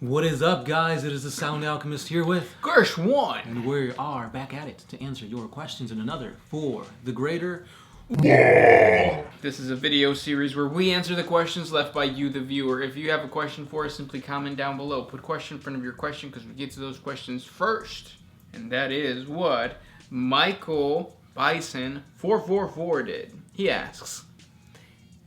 What is up, guys? It is the Sound Alchemist here with Gersh1, and we are back at it to answer your questions in another For the Greater. This is a video series where we answer the questions left by you, the viewer. If you have a question for us, simply comment down below. Put question in front of your question because we get to those questions first. And that is what Michael Bison 444 did. He asks,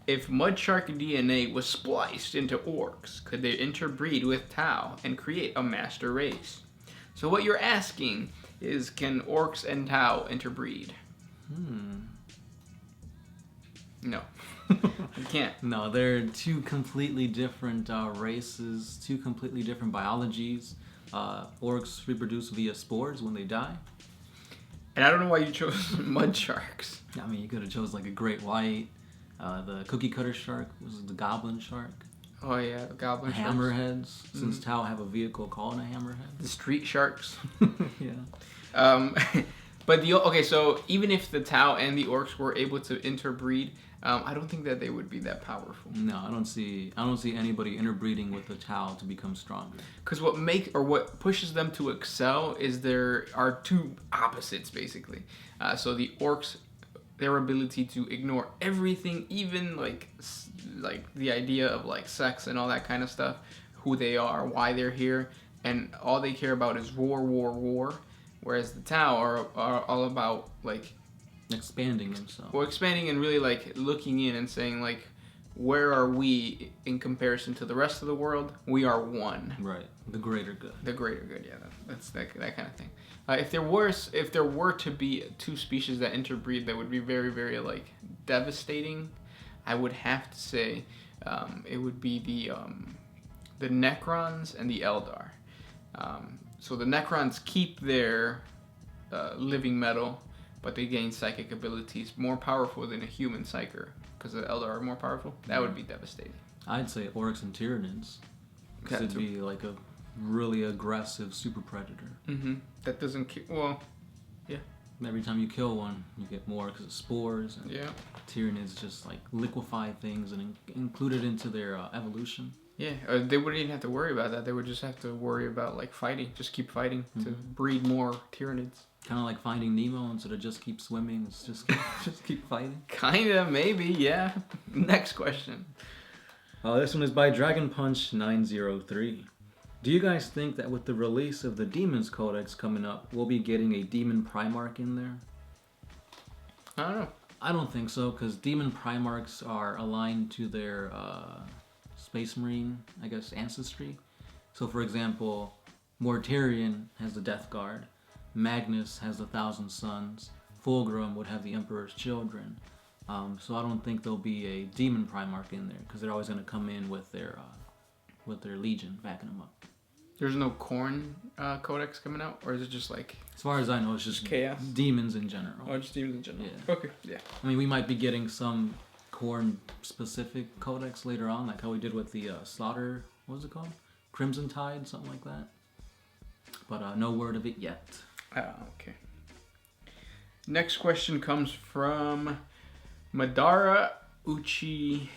if Mudshark DNA was spliced into orcs, could they interbreed with Tau and create a master race? So what you're asking is, can orcs and Tau interbreed? No. You can't. No, they're two completely different races, two completely different biologies. Orcs reproduce via spores when they die. And I don't know why you chose Mudsharks. I mean, you could have chose like a great white. The cookie cutter shark was the goblin shark. Oh yeah, the goblin sharks. Hammerheads, since Tau have a vehicle called a hammerhead. The street sharks. Yeah. But so even if the Tau and the orcs were able to interbreed, I don't think that they would be that powerful. No, I don't see anybody interbreeding with the Tau to become stronger. Because what pushes them to excel is there are two opposites basically. So the orcs, their ability to ignore everything, even like the idea of like sex and all that kind of stuff, who they are, why they're here, and all they care about is war. Whereas the Tau are all about like Expanding themselves. Well, expanding and really like looking in and saying like, where are we in comparison to the rest of the world? We are one. Right. The greater good. The greater good. Yeah, that's that kind of thing. If there were to be two species that interbreed, that would be very, very like devastating. I would have to say it would be the Necrons and the Eldar. So the Necrons keep their living metal, but they gain psychic abilities more powerful than a human psyker because the Eldar are more powerful. That would be devastating. I'd say Orcs and Tyranids. Because it'd be like a really aggressive super predator. That doesn't well, yeah. Every time you kill one, you get more because of spores. And yeah. Tyranids just like liquefy things and include it into their evolution. Yeah, they wouldn't even have to worry about that. They would just have to worry about like fighting. Just keep fighting to breed more Tyranids. Kind of like Finding Nemo, instead of just keep swimming, it's just keep fighting. Kinda, maybe, yeah. Next question. This one is by Dragon Punch 903. Do you guys think that with the release of the Demons Codex coming up, we'll be getting a Demon Primarch in there? I don't know. I don't think so, because Demon Primarchs are aligned to their Space Marine, I guess, ancestry. So, for example, Mortarion has the Death Guard. Magnus has the 1,000 Sons. Fulgrim would have the Emperor's Children. So I don't think there'll be a Demon Primarch in there, because they're always going to come in with their Legion backing them up. There's no Khorne Codex coming out, or is it just like... As far as I know, it's just chaos? Demons in general. Oh, just demons in general. Yeah. Okay, yeah. I mean, we might be getting some Khorne-specific Codex later on, like how we did with the Slaughter... What was it called? Crimson Tide, something like that. But no word of it yet. Okay. Next question comes from Madara Uchigamzuka.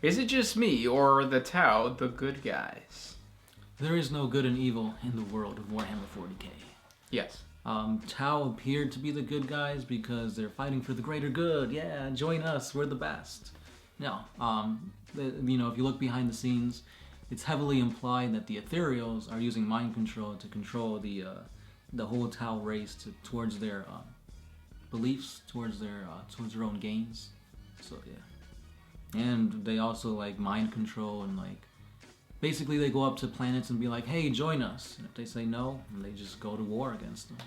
Is it just me, or are the Tau the good guys? There is no good and evil in the world of Warhammer 40k. Yes. Tau appeared to be the good guys because they're fighting for the greater good. Yeah, join us, we're the best. No, if you look behind the scenes, it's heavily implied that the Ethereals are using mind control to control the whole Tau race towards their beliefs, towards their own gains. So yeah, and they also like mind control and like basically they go up to planets and be like, "Hey, join us." And if they say no, they just go to war against them.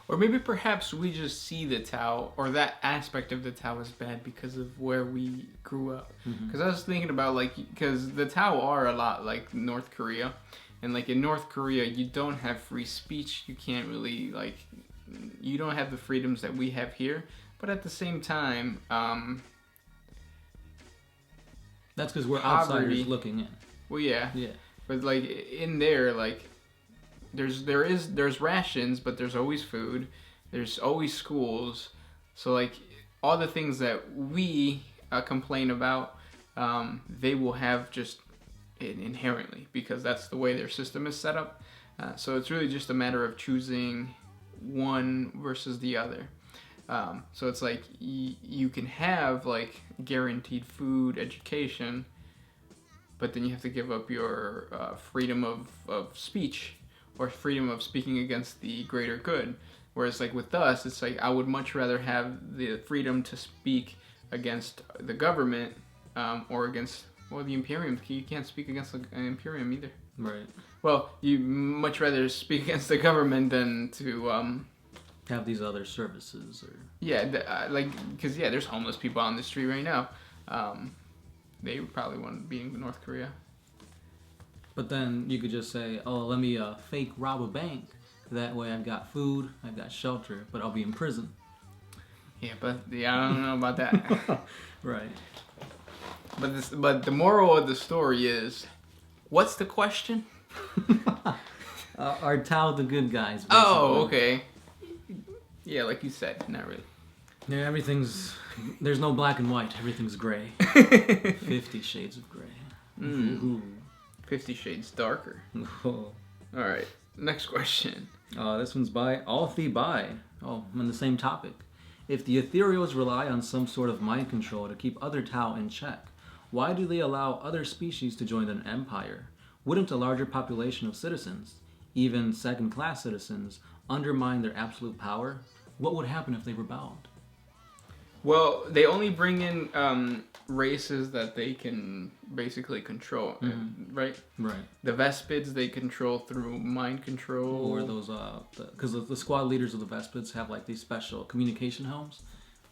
Or maybe perhaps we just see the Tau, or that aspect of the Tau as bad because of where we grew up. Because I was thinking about, like, because the Tau are a lot like North Korea. And, like, in North Korea, you don't have free speech. You can't really, like, you don't have the freedoms that we have here. But at the same time... That's because we're outsiders looking in. Well, yeah. Yeah. But, like, in there, like... There's rations, but there's always food. There's always schools. So like all the things that we complain about, they will have just inherently, because that's the way their system is set up. So it's really just a matter of choosing one versus the other. So it's like you can have like guaranteed food, education, but then you have to give up your freedom of speech or freedom of speaking against the greater good. Whereas like with us, it's like I would much rather have the freedom to speak against the government or against the Imperium. You can't speak against an Imperium either. Right. Well, you much rather speak against the government than to have these other services or because there's homeless people on the street right now. They probably want to be in North Korea. But then you could just say, oh, let me fake rob a bank. That way I've got food, I've got shelter, but I'll be in prison. Yeah, but I don't know about that. Right. But the moral of the story is, what's the question? Are Tau the good guys? Basically. Oh, okay. Yeah, like you said, not really. Yeah, there's no black and white. Everything's gray. 50 Shades of Gray. 50 Shades Darker. Oh. All right, next question. This one's by Alfie Bai. Oh, on the same topic. If the Ethereals rely on some sort of mind control to keep other Tau in check, why do they allow other species to join an empire? Wouldn't a larger population of citizens, even second-class citizens, undermine their absolute power? What would happen if they rebelled? Well, they only bring in races that they can basically control, right? Right. The Vespids they control through mind control. Or those, because the squad leaders of the Vespids have like these special communication helms.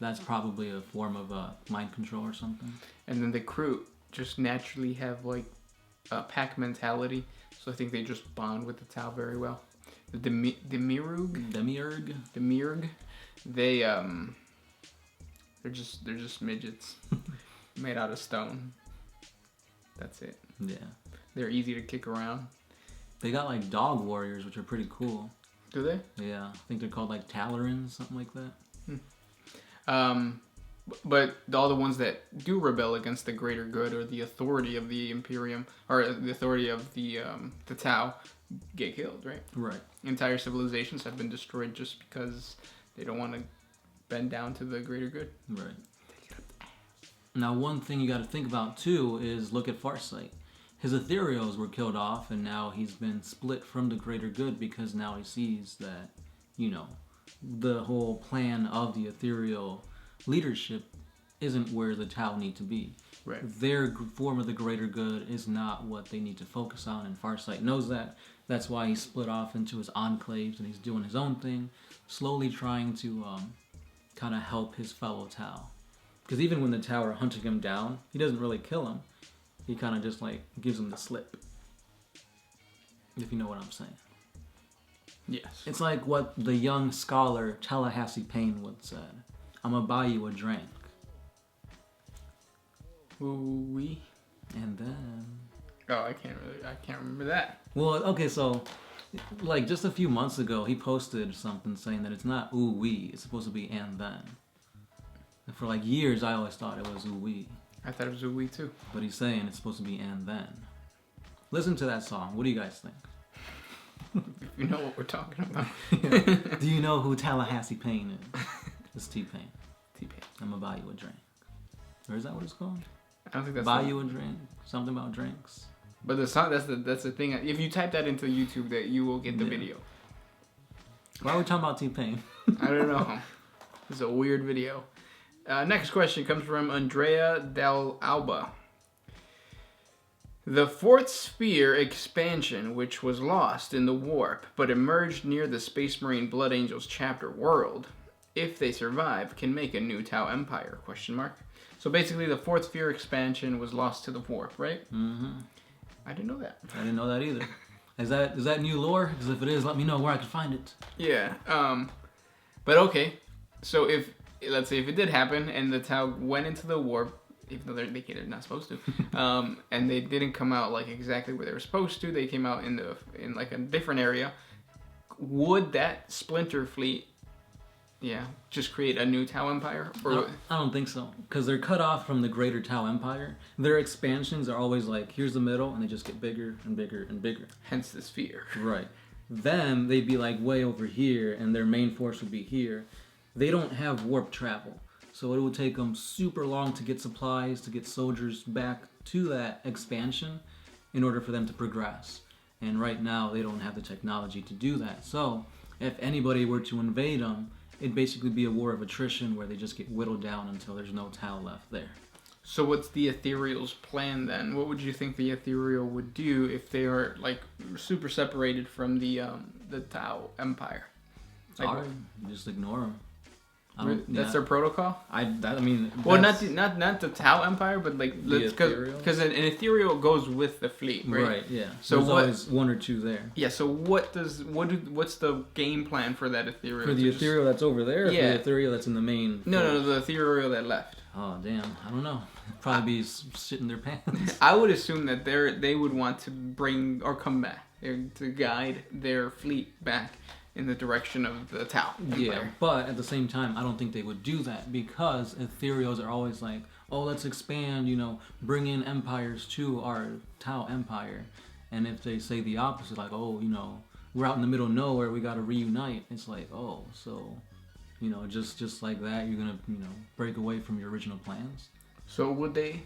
That's probably a form of mind control or something. And then the crew just naturally have like a pack mentality, so I think they just bond with the Tau very well. The Demiurge, they're just midgets made out of stone. That's it. Yeah. They're easy to kick around. They got like dog warriors, which are pretty cool. Do they? Yeah, I think they're called like Talarans, something like that. But all the ones that do rebel against the greater good or the authority of the Imperium or the authority of the Tau get killed, right? Right. Entire civilizations have been destroyed just because they don't want to bend down to the greater good. Right. Now, one thing you got to think about too is look at Farsight. His ethereals were killed off, and now he's been split from the greater good because now he sees that, the whole plan of the ethereal leadership isn't where the Tau need to be. Right. Their form of the greater good is not what they need to focus on, and Farsight knows that. That's why he's split off into his enclaves and he's doing his own thing, slowly trying to kind of help his fellow Tau. Because even when the Tau are hunting him down, he doesn't really kill him. He kind of just like gives him the slip. If you know what I'm saying. Yes. It's like what the young scholar Tallahassee Payne would say. I'm gonna buy you a drink. Ooh-wee. And then... Oh, I can't remember that. Well, okay, so, like, just a few months ago, he posted something saying that it's not ooh-wee, it's supposed to be and then. And for, like, years, I always thought it was ooh-wee. I thought it was ooh-wee, too. But he's saying it's supposed to be and then. Listen to that song. What do you guys think? If you know what we're talking about. Do you know who Tallahassee Payne is? It's T-Pain. T-Pain. I'm gonna buy you a drink. Or is that what it's called? I don't think that's buy you a drink. Something about drinks. But the song, that's the thing. If you type that into YouTube, that you will get the video. Why are we talking about T-Pain? I don't know. It's a weird video. Next question comes from Andrea Del Alba. The fourth sphere expansion, which was lost in the warp, but emerged near the Space Marine Blood Angels chapter world, if they survive, can make a new Tau Empire? ? So basically, the fourth sphere expansion was lost to the warp, right? Mm-hmm. I didn't know that. I didn't know that either. Is that new lore? Because if it is, let me know where I can find it. Yeah. But okay. So let's say if it did happen and the Tau went into the warp, even though they're not supposed to, and they didn't come out like exactly where they were supposed to, they came out in like a different area. Would that splinter fleet Yeah, just create a new Tau Empire? Or I don't think so, because they're cut off from the greater Tau Empire. Their expansions are always like, here's the middle, and they just get bigger and bigger and bigger. Hence the sphere. Right. Then they'd be like way over here, and their main force would be here. They don't have warp travel, so it would take them super long to get supplies, to get soldiers back to that expansion in order for them to progress. And right now, they don't have the technology to do that. So if anybody were to invade them, it'd basically be a war of attrition where they just get whittled down until there's no Tau left there. So what's the Ethereal's plan then? What would you think the Ethereal would do if they are like super separated from the Tau Empire? Like, Sorry, just ignore them. That's their protocol. I mean, well, not the Tau Empire, but like because an Ethereal goes with the fleet, right? Right. Yeah. So there's always one or two there. Yeah. So what's the game plan for that Ethereal? For the Ethereal that's over there. Or yeah. For the Ethereal that's in the main. No, the Ethereal that left. Oh damn! I don't know. Probably be shit in their pants. I would assume that they would want to bring or come back to guide their fleet back in the direction of the Tau Empire. Yeah, but at the same time, I don't think they would do that because Ethereals are always like, oh, let's expand, bring in empires to our Tau Empire. And if they say the opposite, like, oh, we're out in the middle of nowhere, we got to reunite, it's like, oh, so, just like that, you're going to, break away from your original plans. So would they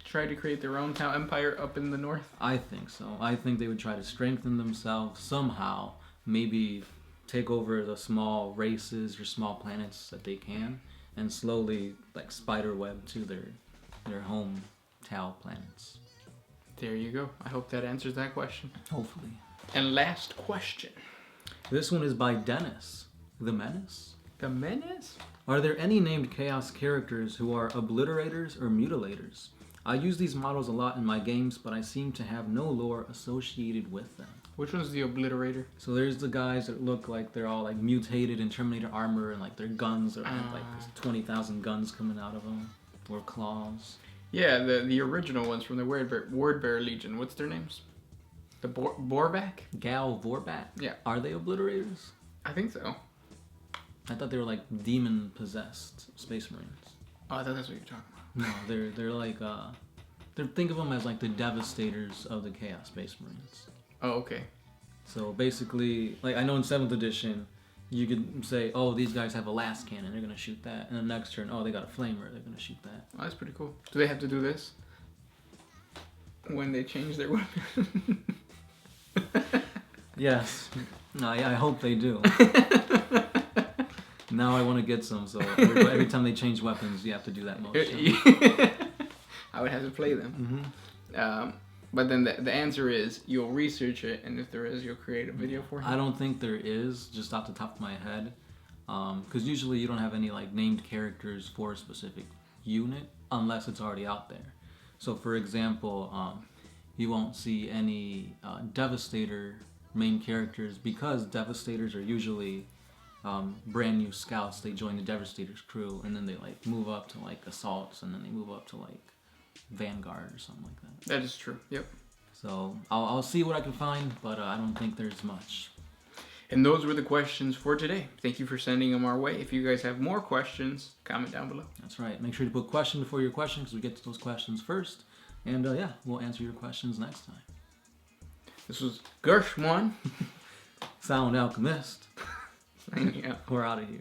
try to create their own Tau Empire up in the north? I think so. I think they would try to strengthen themselves somehow. Maybe take over the small races or small planets that they can, and slowly like spiderweb to their home Tau planets. There you go. I hope that answers that question. Hopefully. And last question. This one is by Dennis. The Menace? The Menace? Are there any named Chaos characters who are Obliterators or Mutilators? I use these models a lot in my games, but I seem to have no lore associated with them. Which one's the Obliterator? So there's the guys that look like they're all like mutated in Terminator armor, and like their guns are like 20,000 guns coming out of them, or claws. Yeah, the original ones from the Wordbearer Legion. What's their names? The Borvac? Gal Vorback? Yeah. Are they Obliterators? I think so. I thought they were like demon-possessed Space Marines. Oh, I thought that's what you're talking about. No, they're like think of them as like the Devastators of the Chaos Space Marines. Oh, okay. So basically, like I know in 7th edition, you could say, oh, these guys have a last cannon, they're gonna shoot that, and the next turn, oh, they got a flamer, they're gonna shoot that. Oh, that's pretty cool. Do they have to do this when they change their weapon? Yes. No, yeah, I hope they do. Now I want to get some, so every time they change weapons, you have to do that motion. I would have to play them. Mm-hmm. But then the answer is you'll research it, and if there is, you'll create a video for it. I don't think there is, just off the top of my head, because usually you don't have any like named characters for a specific unit unless it's already out there. So for example, you won't see any Devastator main characters because Devastators are usually brand new scouts. They join the Devastator's crew, and then they like move up to like assaults, and then they move up to like Vanguard or something like that. That is true. Yep. So I'll see what I can find, but I don't think there's much. And those were the questions for today. Thank you for sending them our way. If you guys have more questions, comment down below. That's right. Make sure to put question before your question because we get to those questions first. And yeah, we'll answer your questions next time. This was Gershwan. Sound Alchemist. Yeah. We're out of here.